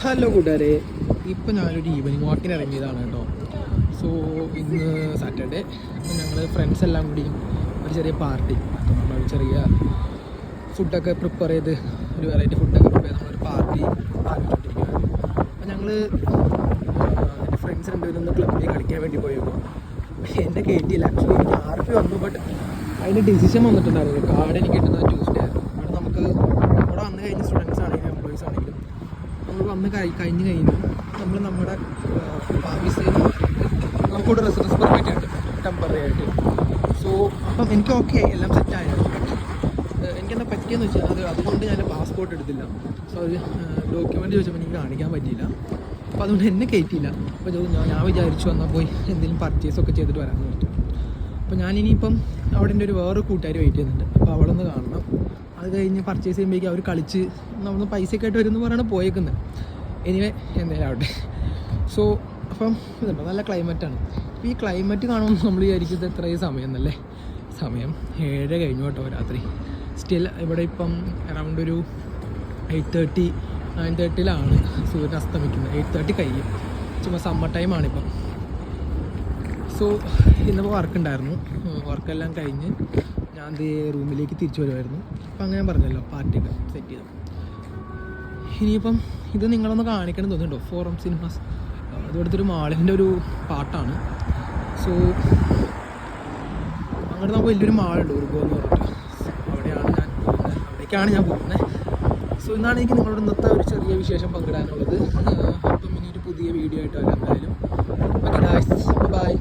Hello കൂട്ടുകാരെ, ഇപ്പം ഞാനൊരു ഈവനിങ് വാക്കിന് ഇറങ്ങിയതാണ് കേട്ടോ. സോ ഇന്ന് സാറ്റർഡേ, അപ്പോൾ ഞങ്ങൾ ഫ്രണ്ട്സ് എല്ലാം കൂടി ഒരു ചെറിയ പാർട്ടി, അപ്പോൾ നമ്മൾ ചെറിയ ഫുഡൊക്കെ പ്രിപ്പയർ ചെയ്ത് ഒരു വെറൈറ്റി ഫുഡൊക്കെ പ്രിപ്പയർ ചെയ്ത് നമ്മളൊരു പാർട്ടി ആക്കിക്കൊണ്ടിരിക്കുകയാണ്. അപ്പോൾ ഞങ്ങൾ എൻ്റെ ഫ്രണ്ട്സ് രണ്ടുപേരൊന്ന് ക്ലബ്ബിൽ കളിക്കാൻ വേണ്ടി പോയപ്പോൾ എന്നെ കയറ്റിയില്ല. ആക്ച്വലി എനിക്ക് ആർപ്പി വന്നു, ബട്ട് അതിൻ്റെ ഡിസിഷൻ വന്നിട്ടുണ്ടായിരുന്നു. കാർഡ് എനിക്ക് കിട്ടുന്നത് ട്യൂസ്ഡേ ആയിരുന്നു. അവിടെ നമുക്ക് ഇവിടെ വന്നു കഴിഞ്ഞ സ്റ്റുഡൻസ് ആണെങ്കിലും എംപ്ലോയീസ് ആണെങ്കിലും നമ്മൾ വന്ന് കഴിഞ്ഞ് നമ്മൾ നമ്മുടെ വിസയിൽ നമുക്കിവിടെ റെസിഡൻസ് പെർമിറ്റ് ഉണ്ട് ടെമ്പററി ആയിട്ട്. സോ അപ്പം എനിക്ക് ഓക്കെ എല്ലാം സെറ്റായിരുന്നു. ബട്ട് എനിക്കെന്താ പറ്റിയെന്ന് വെച്ചാൽ അതുകൊണ്ട് ഞാൻ പാസ്പോർട്ട് എടുത്തില്ല. സോ ഒരു ഡോക്യുമെൻ്റ് ചോദിച്ചപ്പോൾ എനിക്ക് കാണിക്കാൻ പറ്റിയില്ല. അപ്പോൾ അതുകൊണ്ട് എന്നെ കയറ്റിയില്ല. അപ്പോൾ ഞാൻ വിചാരിച്ചു എന്നാൽ പോയി എന്തെങ്കിലും പർച്ചേസൊക്കെ ചെയ്തിട്ട് വരാമെന്ന് പറഞ്ഞു. അപ്പോൾ ഞാനിനിയിപ്പം അവിടെ എൻ്റെ ഒരു വേറൊരു കൂട്ടുകാർ വെയിറ്റ് ചെയ്യുന്നുണ്ട്. അപ്പോൾ അവളൊന്ന് കാണണം. അത് കഴിഞ്ഞ് പർച്ചേസ് ചെയ്യുമ്പോഴേക്കും അവർ കളിച്ച് നമ്മൾ പൈസയൊക്കെ ആയിട്ട് വരുമെന്ന് പറഞ്ഞാണ് പോയേക്കുന്നത്. എനിവേ എന്തായാലും ആവട്ടെ. സോ അപ്പം ഇതുണ്ടോ, നല്ല ക്ലൈമറ്റാണ്. ഇപ്പോൾ ഈ ക്ലൈമറ്റ് കാണുമ്പോൾ നമ്മൾ വിചാരിക്കുന്നത് എത്രയും സമയം എന്നല്ലേ. സമയം 7 കഴിഞ്ഞു കേട്ടോ രാത്രി. സ്റ്റിൽ ഇവിടെ ഇപ്പം അറൗണ്ട് ഒരു 8:30 9:30 സൂര്യൻ അസ്തമിക്കുന്നത്. 8:30 കഴിയും. ചുമ്മാ സമ്മർ ടൈമാണിപ്പം. സോ ഇന്നിപ്പോൾ വർക്കുണ്ടായിരുന്നു. വർക്കെല്ലാം കഴിഞ്ഞ് ഞാൻ റൂമിലേക്ക് തിരിച്ചു വരുമായിരുന്നു. അപ്പം അങ്ങനെ പറഞ്ഞല്ലോ, പാർട്ടിയൊക്കെ സെറ്റ് ചെയ്തു. ഇനിയിപ്പം ഇത് നിങ്ങളൊന്ന് കാണിക്കണം തോന്നുന്നുണ്ടോ, ഫോറം സിനിമാസ്. അതിവിടുത്തെ ഒരു മാളിൻ്റെ ഒരു പാട്ടാണ്. സോ അങ്ങോട്ട് നമുക്ക് വലിയൊരു മാളുണ്ട്, ഉറുഗോ എന്ന് പറഞ്ഞിട്ട്. അവിടേക്കാണ് ഞാൻ പോകുന്നത്. സോ ഇന്നാണ് എനിക്ക് നിങ്ങളോട് ഇന്നത്തെ ഒരു ചെറിയ വിശേഷം പങ്കിടാനുള്ളത്. അപ്പം ഇനി ഒരു പുതിയ വീഡിയോ ആയിട്ട് വരാം എന്തായാലും. Okay guys, by.